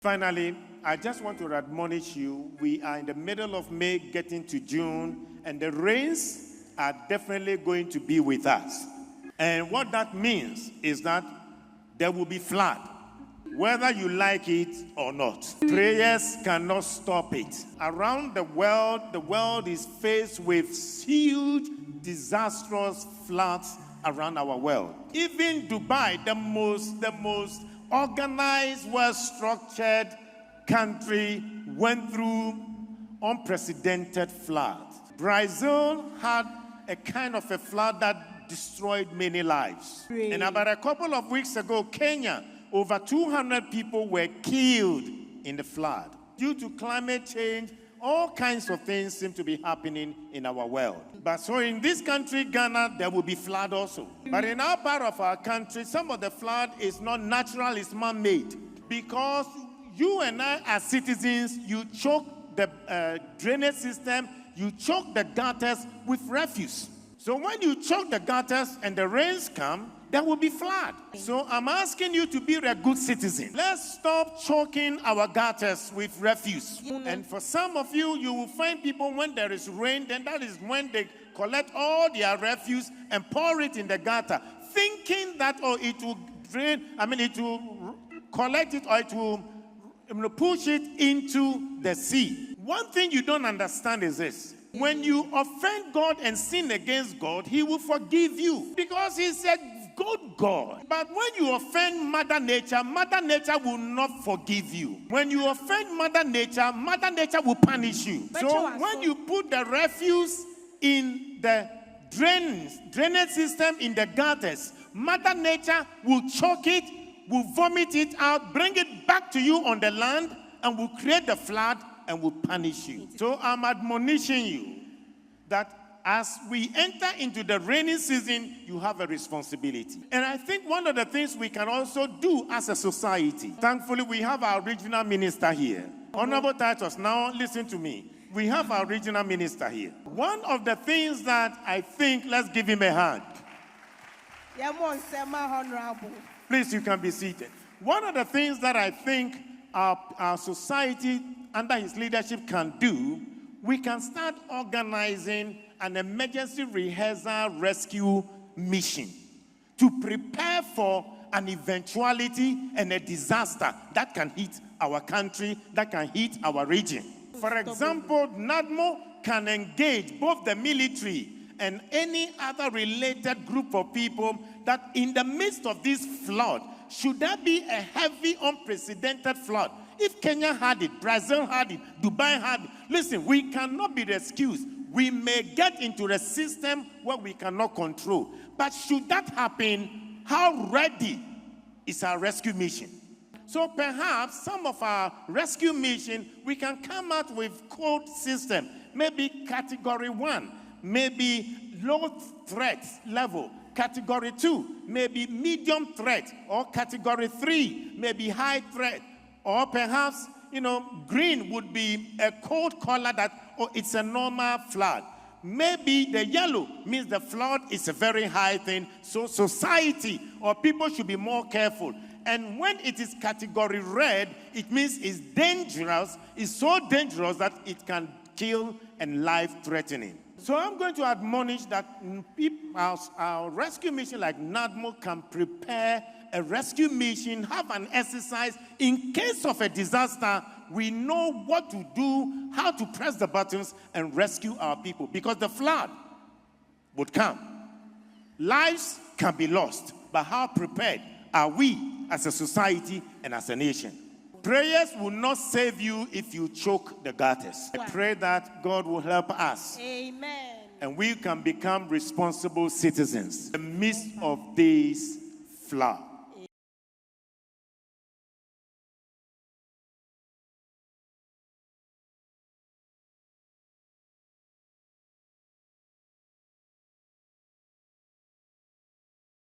Finally, I just want to admonish you, we are in the middle of May, getting to June, and the rains are definitely going to be with us. And what that means is that there will be flood, whether you like it or not. Prayers cannot stop it. Around the world is faced with huge, disastrous floods around our world. Even Dubai, the most organized, well-structured country, went through unprecedented floods. Brazil had a kind of a flood that destroyed many lives. Really? And about a couple of weeks ago, Kenya, over 200 people were killed in the flood. Due to climate change, all kinds of things seem to be happening in our world. But so in this country, Ghana, there will be flood also. But in our part of our country, some of the flood is not natural, it's man-made. Because you and I as citizens, you choke the drainage system, you choke the gutters with refuse. So when you choke the gutters and the rains come, there will be flood. So I'm asking you to be a good citizen. Let's stop choking our gutters with refuse. And for some of you, you will find people when there is rain, then that is when they collect all their refuse and pour it in the gutter, thinking that, it will drain, it will collect it or it will push it into the sea. One thing you don't understand is this. When you offend God and sin against God, He will forgive you because He's a good God. But when you offend Mother Nature will not forgive you. When you offend Mother Nature will punish you. So when you put the refuse in the drainage system in the gutters, Mother Nature will choke it, will vomit it out, bring it back to you on the land, and will create the flood and will punish you. So I'm admonishing you that as we enter into the rainy season, you have a responsibility. And I think one of the things we can also do as a society, thankfully we have our regional minister here. Honorable Titus, now listen to me. We have our regional minister here. One of the things that I think, let's give him a hand. Please, you can be seated. One of the things that I think our society under his leadership can do, we can start organizing an emergency rehearsal rescue mission to prepare for an eventuality and a disaster that can hit our country, that can hit our region. For example, NADMO can engage both the military and any other related group of people that in the midst of this flood, should there be a heavy, unprecedented flood, if Kenya had it, Brazil had it, Dubai had it, listen, we cannot be excused. We may get into a system where we cannot control. But should that happen, how ready is our rescue mission? So perhaps some of our rescue mission, we can come out with code system, maybe category 1, maybe low threat level, category 2, maybe medium threat, or category 3, maybe high threat, or perhaps, green would be a cold color that, it's a normal flood. Maybe the yellow means the flood is a very high thing, so society or people should be more careful. And when it is category red, it means it's dangerous, it's so dangerous that it can kill and life-threatening. So I'm going to admonish that our rescue mission like NADMO can prepare a rescue mission, have an exercise. In case of a disaster, we know what to do, how to press the buttons and rescue our people. Because the flood would come. Lives can be lost. But how prepared are we as a society and as a nation? Prayers will not save you if you choke the gutters. I pray that God will help us. Amen. And we can become responsible citizens in the midst of this flood.